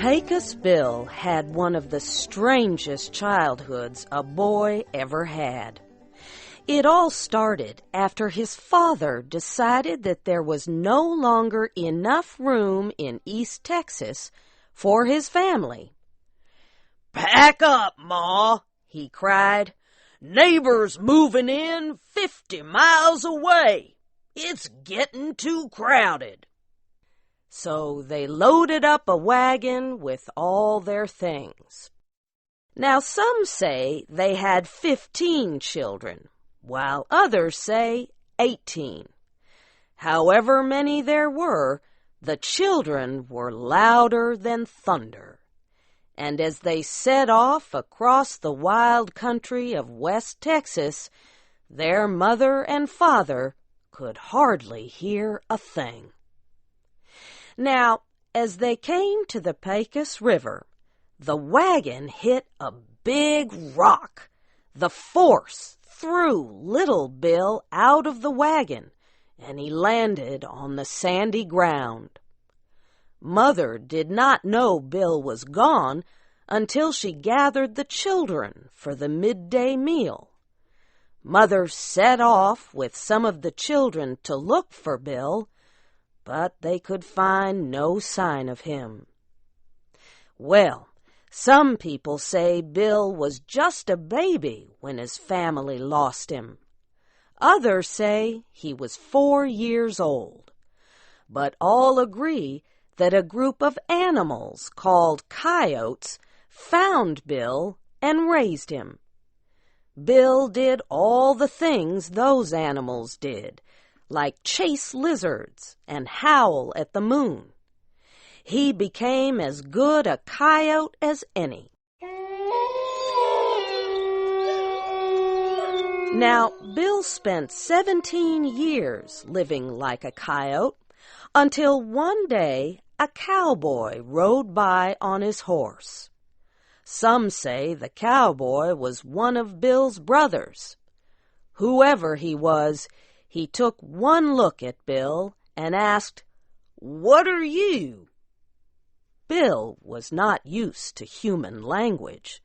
Pecos Bill had one of the strangest childhoods a boy ever had. It all started after his father decided that there was no longer enough room in East Texas for his family. "Pack up, Ma," he cried. "Neighbors moving in 50 miles away. It's getting too crowded." So they loaded up a wagon with all their things. Now some say they had 15 children, while others say 18. However many there were, the children were louder than thunder. And as they set off across the wild country of West Texas, their mother and father could hardly hear a thing. Now, as they came to the Pecos River, the wagon hit a big rock. The force threw little Bill out of the wagon, and he landed on the sandy ground. Mother did not know Bill was gone until she gathered the children for the midday meal. Mother set off with some of the children to look for Bill, but they could find no sign of him. Well, some people say Bill was just a baby when his family lost him. Others say he was 4 years old. But all agree that a group of animals called coyotes found Bill and raised him. Bill did all the things those animals did, like chase lizards and howl at the moon. He became as good a coyote as any. Now, Bill spent 17 years living like a coyote until one day a cowboy rode by on his horse. Some say the cowboy was one of Bill's brothers. Whoever he was, he took one look at Bill and asked, "What are you?" Bill was not used to human language.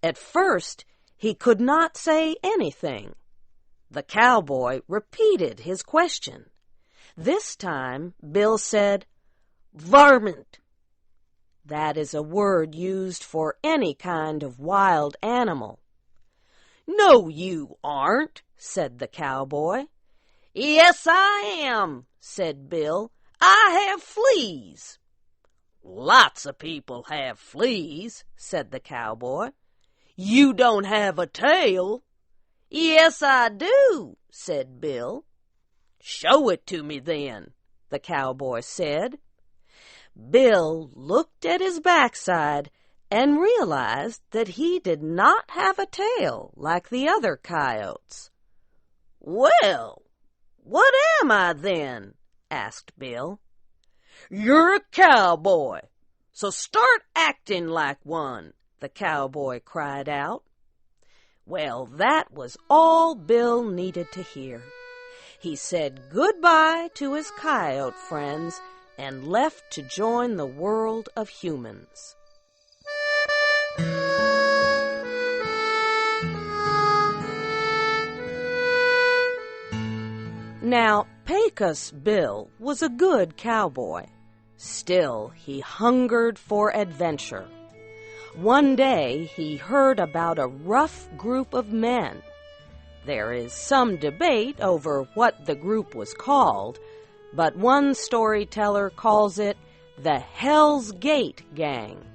At first, he could not say anything. The cowboy repeated his question. This time, Bill said, "Varmint." That is a word used for any kind of wild animal. "No, you aren't," said the cowboy. "Yes, I am," said Bill. "I have fleas." "Lots of people have fleas," said the cowboy. "You don't have a tail." "Yes, I do," said Bill. "Show it to me then," the cowboy said. Bill looked at his backside and realized that he did not have a tail like the other coyotes. "Well, what am I then?" asked Bill. "You're a cowboy, so start acting like one," the cowboy cried out. Well, that was all Bill needed to hear. He said goodbye to his coyote friends and left to join the world of humans. Now, Pecos Bill was a good cowboy. Still, he hungered for adventure. One day, he heard about a rough group of men. There is some debate over what the group was called, but one storyteller calls it the Hell's Gate Gang.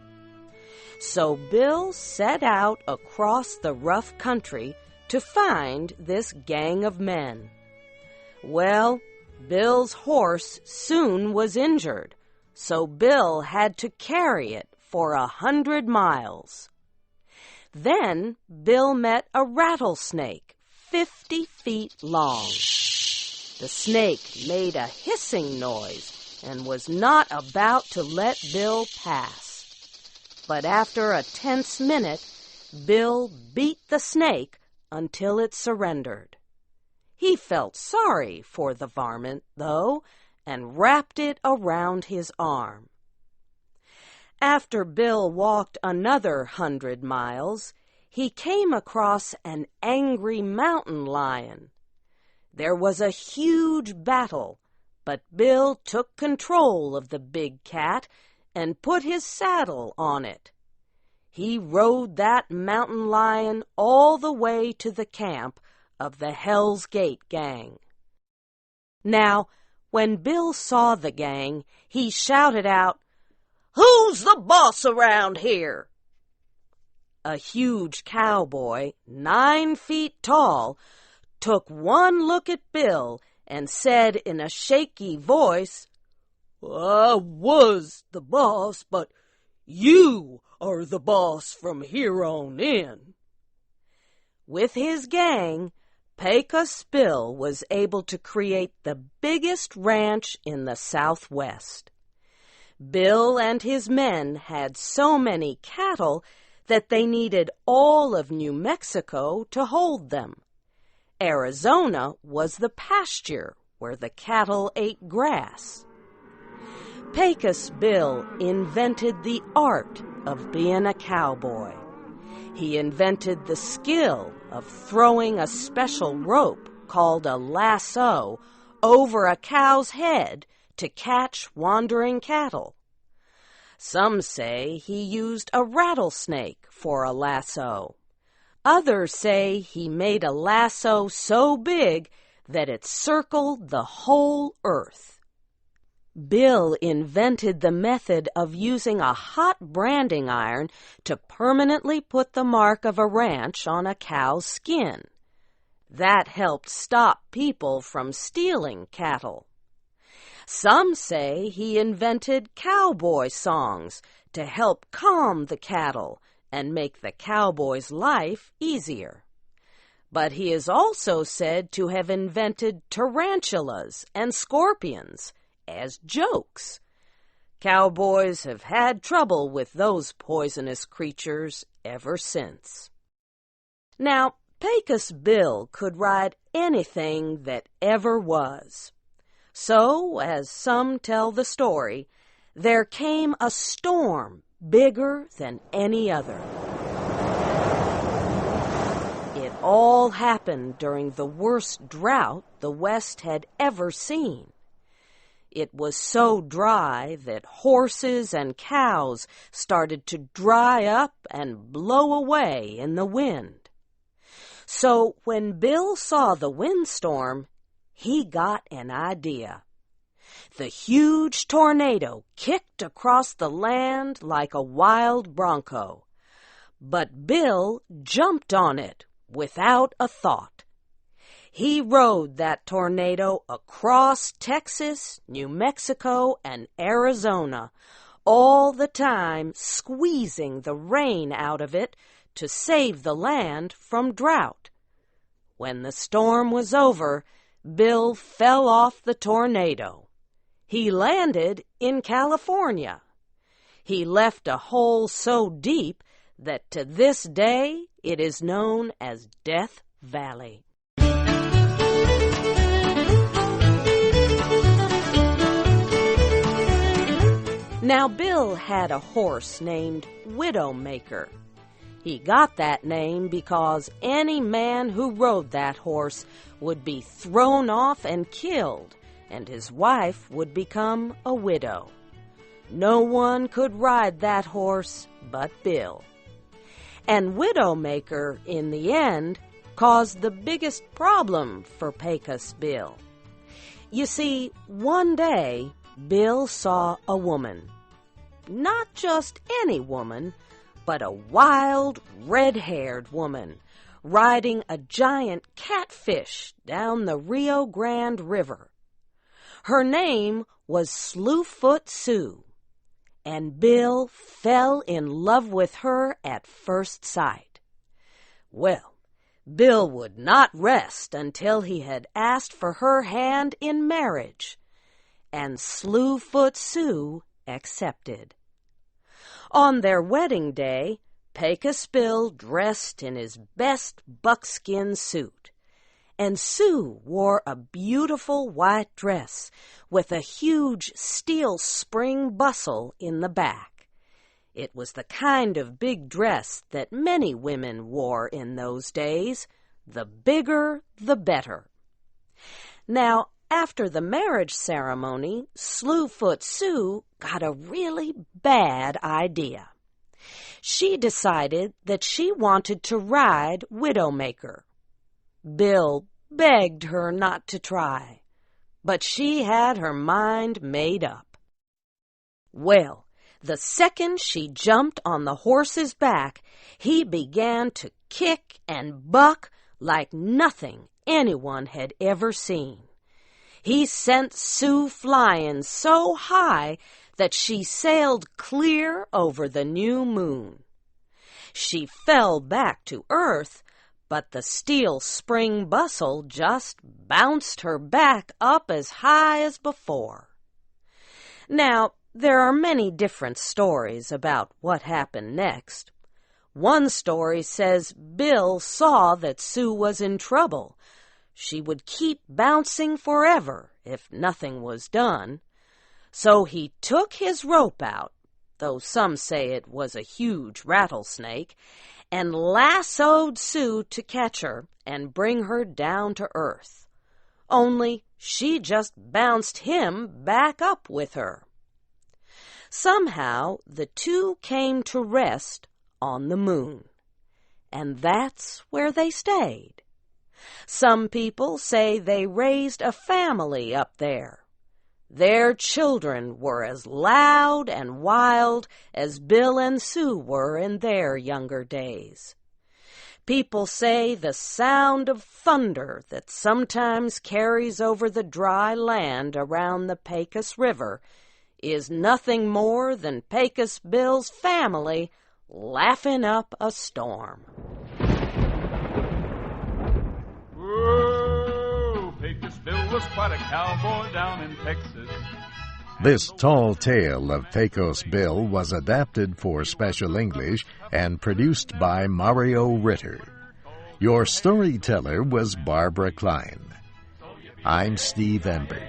So Bill set out across the rough country to find this gang of men. Well, Bill's horse soon was injured, so Bill had to carry it for 100 miles. Then Bill met a rattlesnake 50 feet long. The snake made a hissing noise and was not about to let Bill pass. But after a tense minute, Bill beat the snake until it surrendered. He felt sorry for the varmint, though, and wrapped it around his arm. After Bill walked another 100 miles, he came across an angry mountain lion. There was a huge battle, but Bill took control of the big cat and put his saddle on it. He rode that mountain lion all the way to the camp of the Hell's Gate gang. Now, when Bill saw the gang, he shouted out, "Who's the boss around here?" A huge cowboy, 9 feet tall, took one look at Bill and said in a shaky voice, "I was the boss, but you are the boss from here on in." With his gang, Pecos Bill was able to create the biggest ranch in the Southwest. Bill and his men had so many cattle that they needed all of New Mexico to hold them. Arizona was the pasture where the cattle ate grass. Pecos Bill invented the art of being a cowboy. He invented the skill of throwing a special rope called a lasso over a cow's head to catch wandering cattle. Some say he used a rattlesnake for a lasso. Others say he made a lasso so big that it circled the whole earth. Bill invented the method of using a hot branding iron to permanently put the mark of a ranch on a cow's skin. That helped stop people from stealing cattle. Some say he invented cowboy songs to help calm the cattle and make the cowboy's life easier. But he is also said to have invented tarantulas and scorpions as jokes. Cowboys have had trouble with those poisonous creatures ever since. Now, Pecos Bill could ride anything that ever was. So, as some tell the story, there came a storm bigger than any other. It all happened during the worst drought the West had ever seen. It was so dry that horses and cows started to dry up and blow away in the wind. So when Bill saw the windstorm, he got an idea. The huge tornado kicked across the land like a wild bronco. But Bill jumped on it without a thought. He rode that tornado across Texas, New Mexico, and Arizona, all the time squeezing the rain out of it to save the land from drought. When the storm was over, Bill fell off the tornado. He landed in California. He left a hole so deep that to this day it is known as Death Valley. Now, Bill had a horse named Widowmaker. He got that name because any man who rode that horse would be thrown off and killed, and his wife would become a widow. No one could ride that horse but Bill. And Widowmaker, in the end, caused the biggest problem for Pecos Bill. You see, one day, Bill saw a woman. Not just any woman, but a wild, red-haired woman riding a giant catfish down the Rio Grande River. Her name was Slewfoot Sue, and Bill fell in love with her at first sight. Well, Bill would not rest until he had asked for her hand in marriage, and Slewfoot Sue accepted. On their wedding day, Pecos Bill dressed in his best buckskin suit, and Sue wore a beautiful white dress with a huge steel spring bustle in the back. It was the kind of big dress that many women wore in those days. The bigger, the better. Now, after the marriage ceremony, Slewfoot Sue got a really bad idea. She decided that she wanted to ride Widowmaker. Bill begged her not to try, but she had her mind made up. Well, the second she jumped on the horse's back, he began to kick and buck like nothing anyone had ever seen. He sent Sue flying so high that she sailed clear over the new moon. She fell back to earth, but the steel spring bustle just bounced her back up as high as before. Now, there are many different stories about what happened next. One story says Bill saw that Sue was in trouble. She would keep bouncing forever if nothing was done. So he took his rope out, though some say it was a huge rattlesnake, and lassoed Sue to catch her and bring her down to earth. Only she just bounced him back up with her. Somehow the two came to rest on the moon, and that's where they stayed. Some people say they raised a family up there. Their children were as loud and wild as Bill and Sue were in their younger days. People say the sound of thunder that sometimes carries over the dry land around the Pecos River is nothing more than Pecos Bill's family laughing up a storm. Whoa, Pecos Bill was quite a cowboy down in Texas. This tall tale of Pecos Bill was adapted for Special English and produced by Mario Ritter. Your storyteller was Barbara Klein. I'm Steve Ember.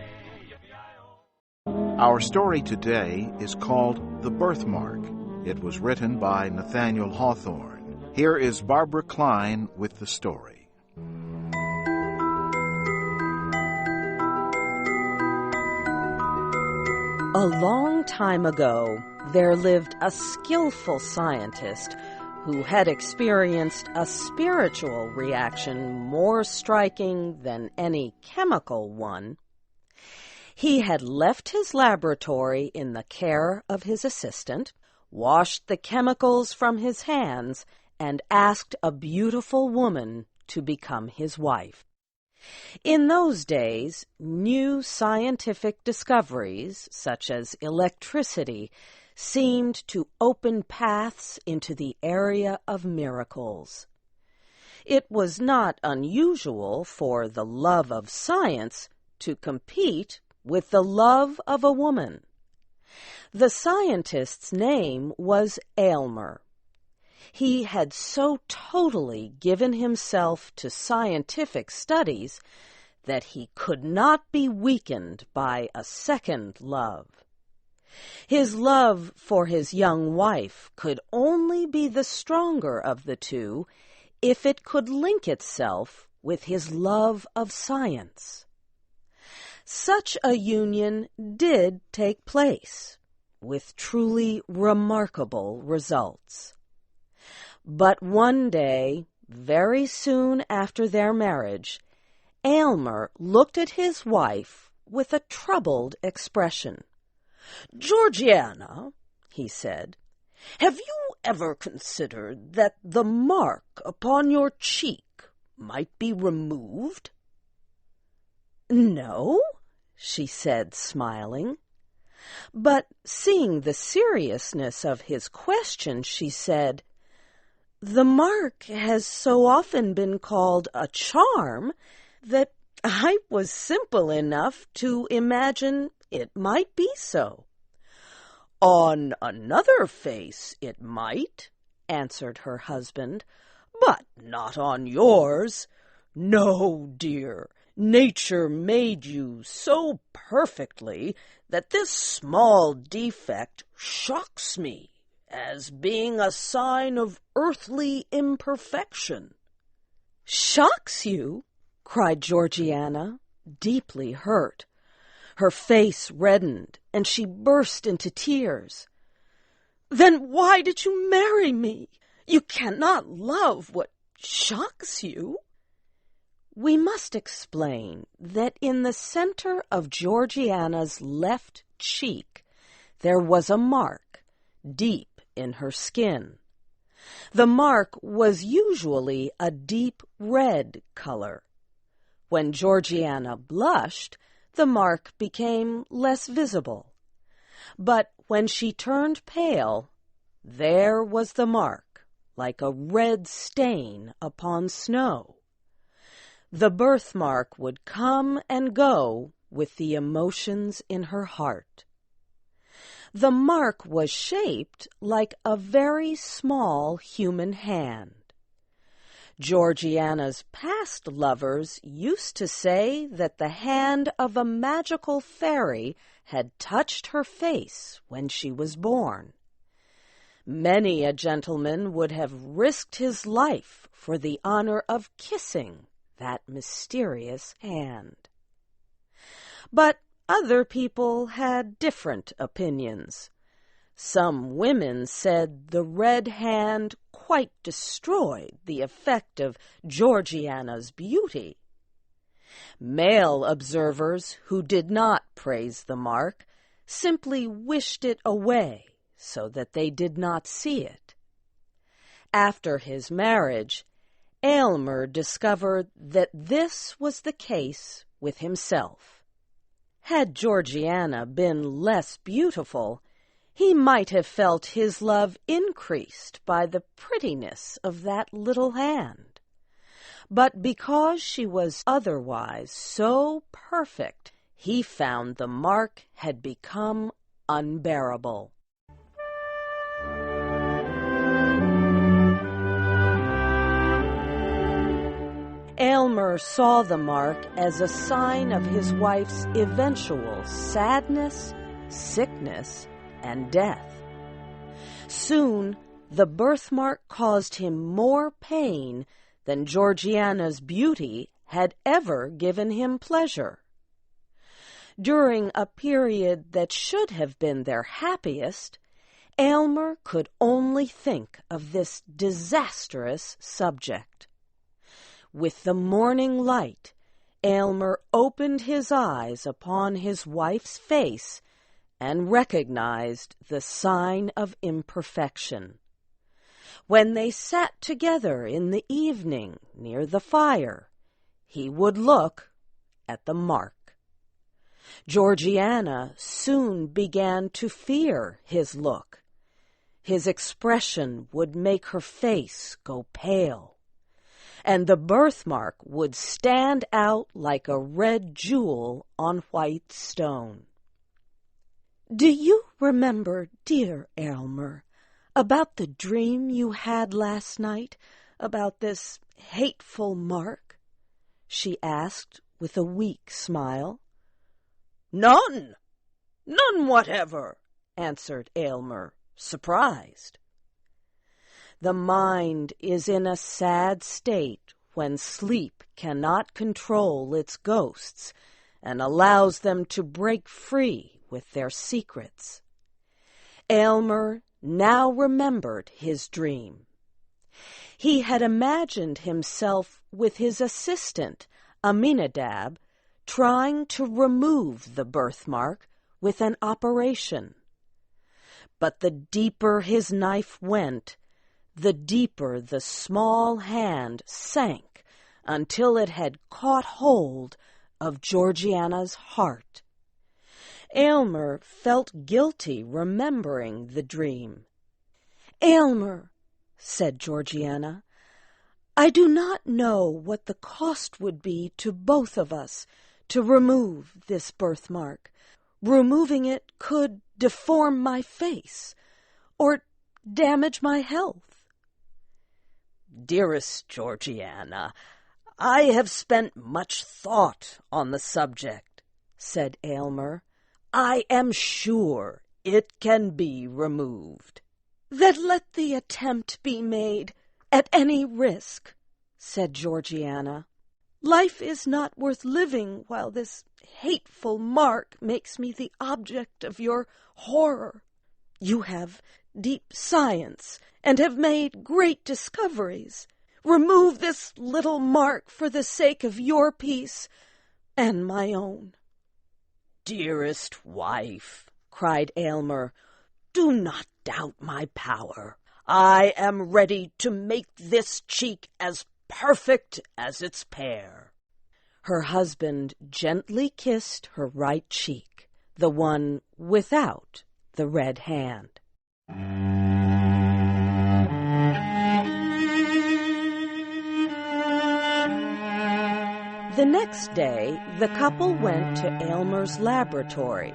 Our story today is called The Birthmark. It was written by Nathaniel Hawthorne. Here is Barbara Klein with the story. A long time ago, there lived a skillful scientist who had experienced a spiritual reaction more striking than any chemical one. He had left his laboratory in the care of his assistant, washed the chemicals from his hands, and asked a beautiful woman to become his wife. In those days, new scientific discoveries, such as electricity, seemed to open paths into the area of miracles. It was not unusual for the love of science to compete with the love of a woman. The scientist's name was Aylmer. He had so totally given himself to scientific studies that he could not be weakened by a second love. His love for his young wife could only be the stronger of the two if it could link itself with his love of science. Such a union did take place, with truly remarkable results. But one day, very soon after their marriage, Aylmer looked at his wife with a troubled expression. "Georgina," he said, "have you ever considered that the mark upon your cheek might be removed?" "No," she said, smiling. But seeing the seriousness of his question, she said, "The mark has so often been called a charm that I was simple enough to imagine it might be so." "On another face it might," answered her husband, "but not on yours. No, dear, nature made you so perfectly that this small defect shocks me as being a sign of earthly imperfection." "Shocks you?" cried Georgiana, deeply hurt. Her face reddened, and she burst into tears. "Then why did you marry me? You cannot love what shocks you." We must explain that in the center of Georgiana's left cheek there was a mark, deep in her skin. The mark was usually a deep red color. When Georgiana blushed, the mark became less visible. But when she turned pale, there was the mark, like a red stain upon snow. The birthmark would come and go with the emotions in her heart. The mark was shaped like a very small human hand. Georgiana's past lovers used to say that the hand of a magical fairy had touched her face when she was born. Many a gentleman would have risked his life for the honor of kissing that mysterious hand. But other people had different opinions. Some women said the red hand quite destroyed the effect of Georgiana's beauty. Male observers who did not praise the mark simply wished it away so that they did not see it. After his marriage, Aylmer discovered that this was the case with himself. Had Georgiana been less beautiful, he might have felt his love increased by the prettiness of that little hand. But because she was otherwise so perfect, he found the mark had become unbearable. Aylmer saw the mark as a sign of his wife's eventual sadness, sickness, and death. Soon, the birthmark caused him more pain than Georgiana's beauty had ever given him pleasure. During a period that should have been their happiest, Aylmer could only think of this disastrous subject. With the morning light, Aylmer opened his eyes upon his wife's face and recognized the sign of imperfection. When they sat together in the evening near the fire, he would look at the mark. Georgiana soon began to fear his look. His expression would make her face go pale, and the birthmark would stand out like a red jewel on white stone. "Do you remember, dear Aylmer, about the dream you had last night about this hateful mark?" she asked with a weak smile. "None whatever," answered Aylmer, surprised. The mind is in a sad state when sleep cannot control its ghosts and allows them to break free with their secrets. Aylmer now remembered his dream. He had imagined himself with his assistant, Aminadab, trying to remove the birthmark with an operation. But the deeper his knife went, the deeper the small hand sank until it had caught hold of Georgiana's heart. Aylmer felt guilty remembering the dream. "Aylmer," said Georgiana, "I do not know what the cost would be to both of us to remove this birthmark. Removing it could deform my face or damage my health." "Dearest Georgiana, I have spent much thought on the subject," said Aylmer. "I am sure it can be removed." "Then let the attempt be made, at any risk," said Georgiana. "Life is not worth living while this hateful mark makes me the object of your horror. You have deep science and have made great discoveries. Remove this little mark for the sake of your peace and my own." "Dearest wife," cried Aylmer, "do not doubt my power. I am ready to make this cheek as perfect as its pair." Her husband gently kissed her right cheek, the one without the red hand. The next day, the couple went to Aylmer's laboratory,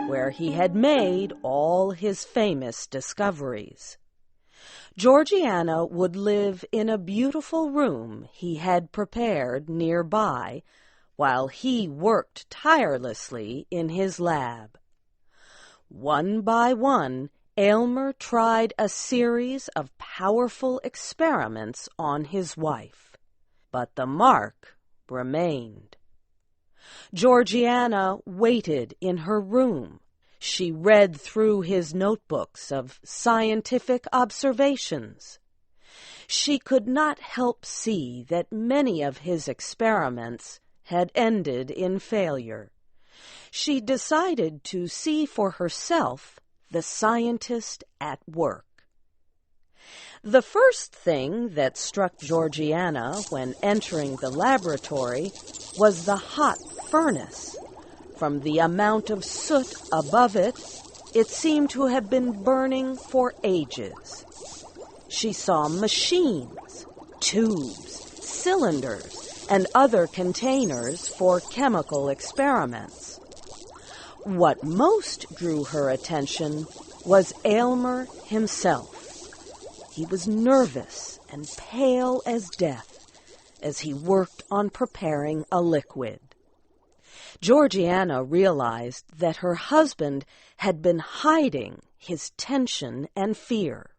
where he had made all his famous discoveries. Georgiana would live in a beautiful room he had prepared nearby, while he worked tirelessly in his lab. One by one, Aylmer tried a series of powerful experiments on his wife, but the mark remained. Georgiana waited in her room. She read through his notebooks of scientific observations. She could not help see that many of his experiments had ended in failure. She decided to see for herself the scientist at work. The first thing that struck Georgiana when entering the laboratory was the hot furnace. From the amount of soot above it, it seemed to have been burning for ages. She saw machines, tubes, cylinders, and other containers for chemical experiments. What most drew her attention was Aylmer himself. He was nervous and pale as death as he worked on preparing a liquid. Georgiana realized that her husband had been hiding his tension and fear.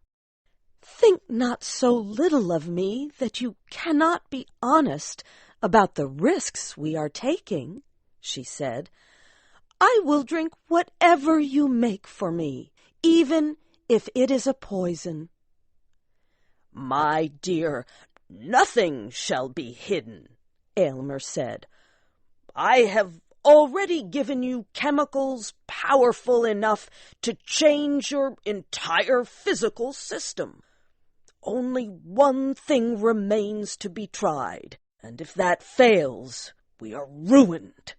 "Think not so little of me that you cannot be honest about the risks we are taking," she said. "I will drink whatever you make for me, even if it is a poison." "My dear, nothing shall be hidden," Aylmer said. "I have already given you chemicals powerful enough to change your entire physical system. Only one thing remains to be tried, and if that fails, we are ruined."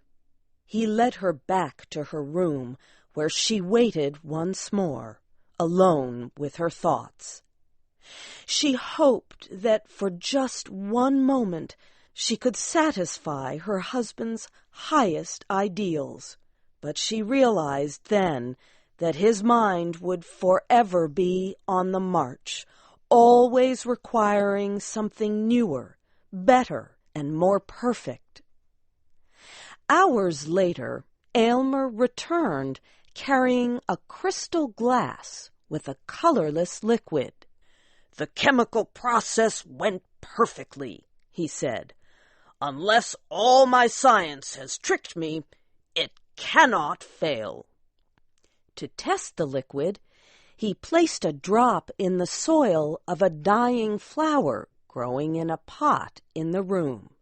He led her back to her room, where she waited once more, alone with her thoughts. She hoped that for just one moment she could satisfy her husband's highest ideals, but she realized then that his mind would forever be on the march, always requiring something newer, better, and more perfect. Hours later, Aylmer returned carrying a crystal glass with a colorless liquid. "The chemical process went perfectly," he said. "Unless all my science has tricked me, it cannot fail." To test the liquid, he placed a drop in the soil of a dying flower growing in a pot in the room.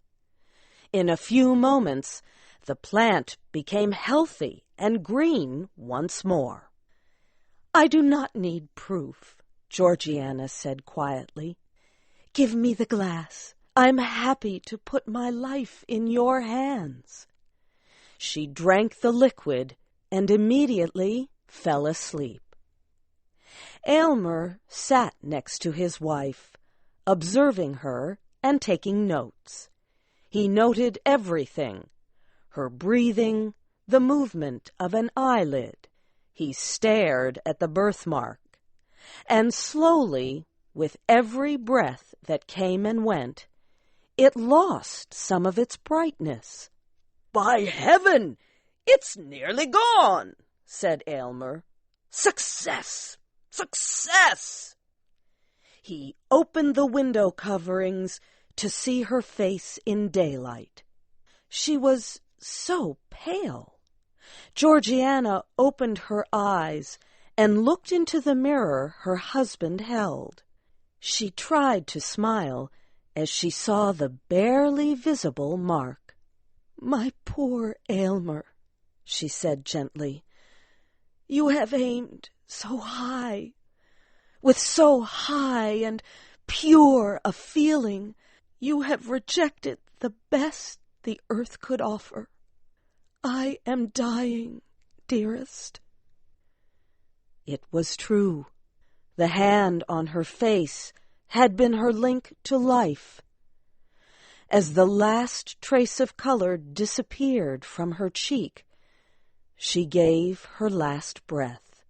In a few moments, the plant became healthy and green once more. "I do not need proof," Georgiana said quietly. "Give me the glass. I'm happy to put my life in your hands." She drank the liquid and immediately fell asleep. Aylmer sat next to his wife, observing her and taking notes. He noted everything: her breathing, the movement of an eyelid. He stared at the birthmark, and slowly, with every breath that came and went, it lost some of its brightness. "By heaven, it's nearly gone," said Aylmer. "Success! Success!" He opened the window coverings to see her face in daylight. She was so pale. Georgina opened her eyes and looked into the mirror her husband held. She tried to smile as she saw the barely visible mark. "My poor Aylmer," she said gently, "you have aimed so high, with so high and pure a feeling, you have rejected the best the earth could offer. I am dying, dearest." It was true. The hand on her face had been her link to life. As the last trace of color disappeared from her cheek, she gave her last breath.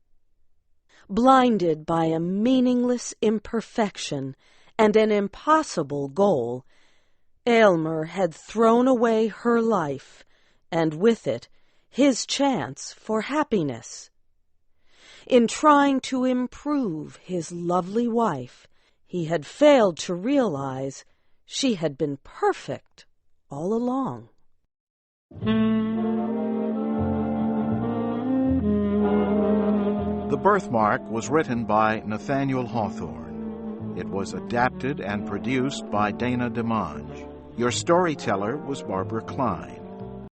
Blinded by a meaningless imperfection and an impossible goal, Aylmer had thrown away her life, and with it his chance for happiness. In trying to improve his lovely wife, he had failed to realize she had been perfect all along. The Birthmark was written by Nathaniel Hawthorne. It was adapted and produced by Dana DeMange. Your storyteller was Barbara Klein.